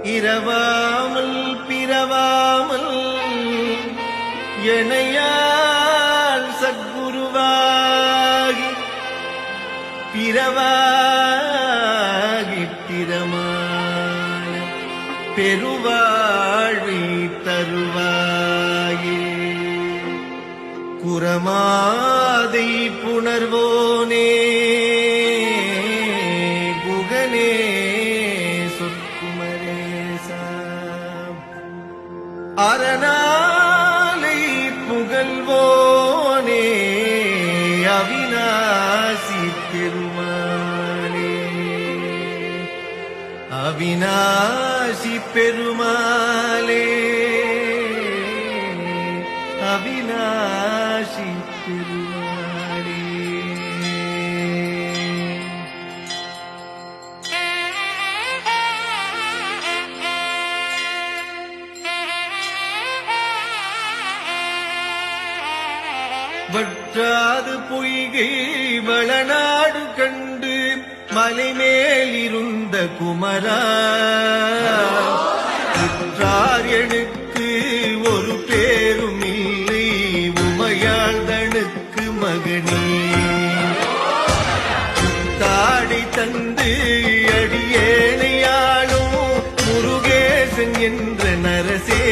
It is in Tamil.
இரவாமல் பிறவாமல் எனையால் சத்குருவாகி பிறவாகி திறமான பெருவாழி தருவாயே. குரமாதை புணர்வோனே குகனே சொற்குமரேசா அரணாலை புகழ்வோனே அவிநாசி பெருமாளே. அவிநாசி பெருமாளே அவிநாசி பெருமாளே. வற்றாது பொய்கை வளநாடு கண்டு மலைமேலிருந்த குமரா உற்றார் எனக்கு ஒரு பேரும் இல்லை உமையாழ்தனுக்கு மகனே. தாடி தந்து அடியேனையாளும் முருகேசன் என்ற நரசே